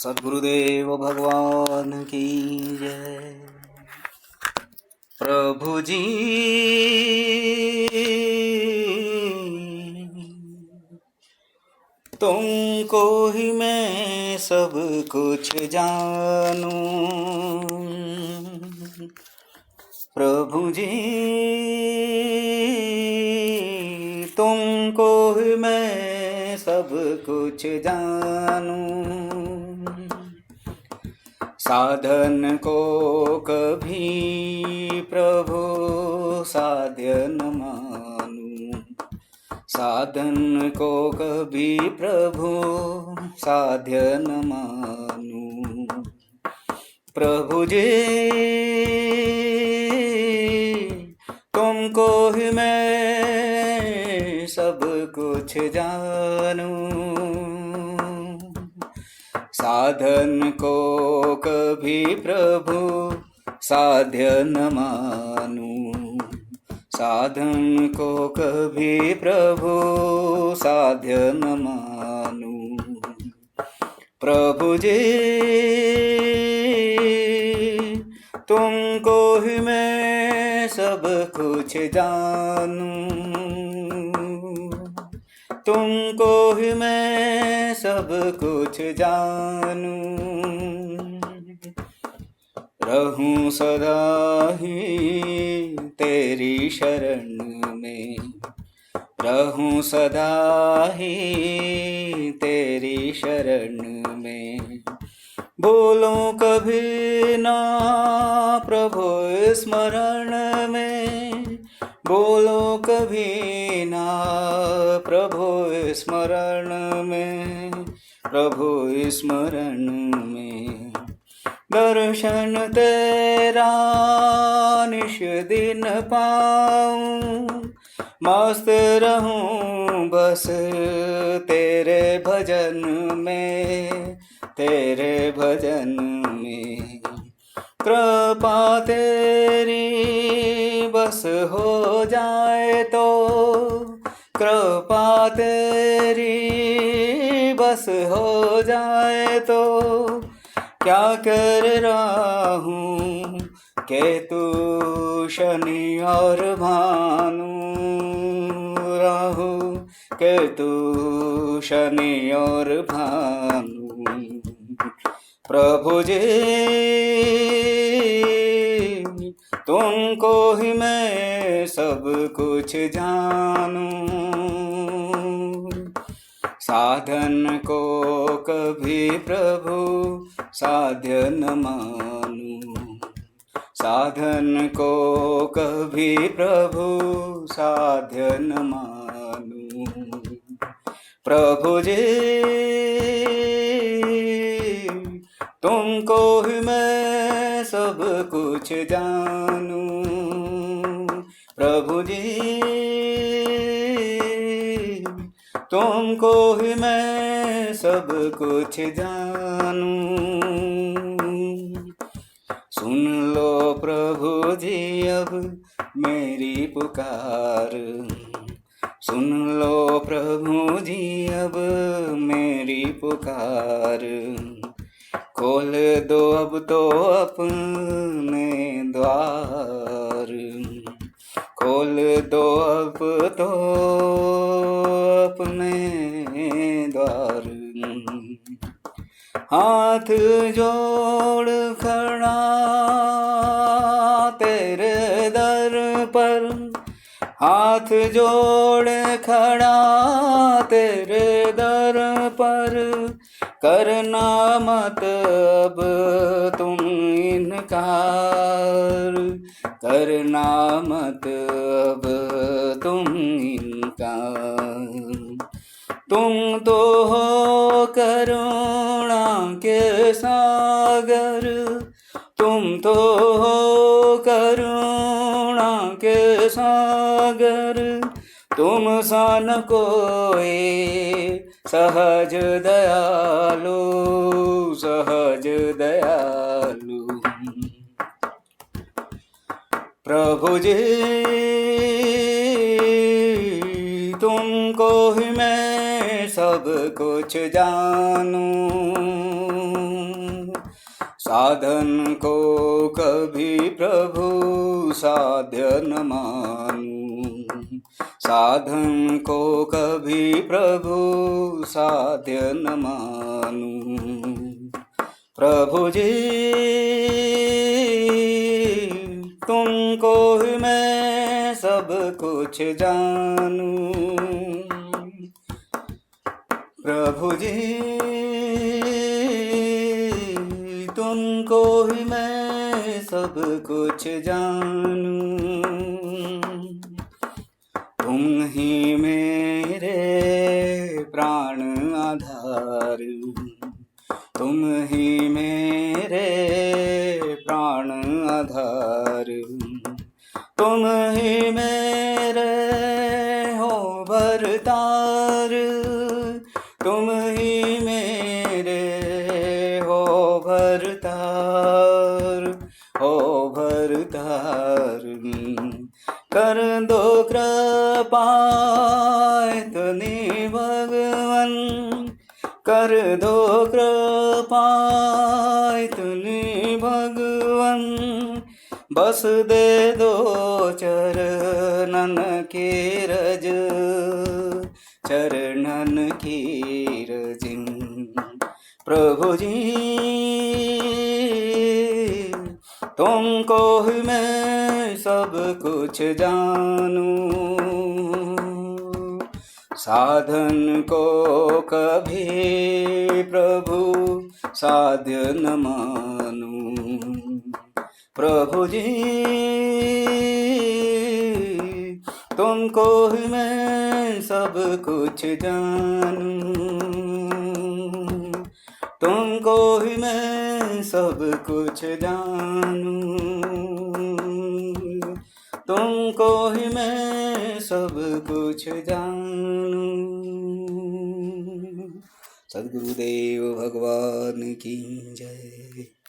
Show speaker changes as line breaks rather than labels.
सद्गुरुदेव भगवान की जय। प्रभु जी तुमको ही मैं सब कुछ जानूं, प्रभु जी तुमको ही मैं सब कुछ जानूं। साधन को कभी प्रभु साध्य न मानूं, साधन को कभी प्रभु साध्य न मानूं। प्रभु जी तुमको ही मैं सब कुछ जानूं। साधन को कभी प्रभु साध्य न मानूं, साधन को कभी प्रभु साध्य न मानूं। प्रभु जी तुमको ही मैं सब कुछ जानूं, तुमको ही मैं सब कुछ जानूं। रहूं सदा ही तेरी शरण में, रहूं सदा ही तेरी शरण में। बोलूं कभी ना प्रभु स्मरण में, बोलो कभी ना प्रभु स्मरण में, प्रभु स्मरण में। दर्शन तेरा निश दिन पाऊं, मस्त रहूं बस तेरे भजन में, तेरे भजन में। कृपा तेरी बस हो जाए तो, कृपा तेरी बस हो जाए तो। क्या कर रहा हूँ केतु शनि और भानु, राहु केतु शनि और भानु। प्रभु जी तुमको ही मैं सब कुछ जानूं। साधन को कभी प्रभु साध्य न मानूं, साधन को कभी प्रभु साध्य न मानूं। प्रभु जी तुमको ही मैं सब कुछ जानूं। प्रभु जी तुमको ही मैं सब कुछ जानूं। सुन लो प्रभु जी अब मेरी पुकार, सुन लो प्रभु जी अब मेरी पुकार। खोल दो अब तो अपने द्वार, खोल दो अब तो अपने द्वार। हाथ जोड़ खड़ा तेरे दर पर, हाथ जोड़ खड़ा तेरे दर पर। करना मत अब तुम इनकार, करना मत अब तुम इनकार। तुम तो हो करुणा के सागर, तुम तो हो करुणा के सागर। तुम सा न कोई सहज दयालु, सहज दयालु। प्रभु जी तुमको ही मैं सब कुछ जानूं। साधन को कभी प्रभु साध्य न मानूं, साधन को कभी प्रभु साध्य न मानूं। प्रभु जी तुमको ही मैं सब कुछ जानूं, प्रभु जी तुमको ही मैं सब कुछ जानूं। तुम ही मेरे प्राण आधार, तुम ही मेरे प्राण आधार, तुम ही मेरे हो भरतार, तुम ही मेरे हो भरतार, हो भरतार। कर दो कृपा इतनी भगवन, कर दो कृपा इतनी भगवन, बस दे दो चरणन की रज, चरणन की रज। प्रभु जी तुमको ही मैं सब कुछ जानूं, साधन को कभी प्रभु साध्य न मानूं। प्रभु जी तुमको ही मैं सब कुछ जानूं, तुमको ही मैं सब कुछ जानूं, तुमको ही मैं सब कुछ जानूं। सद्गुरुदेव भगवान की जय।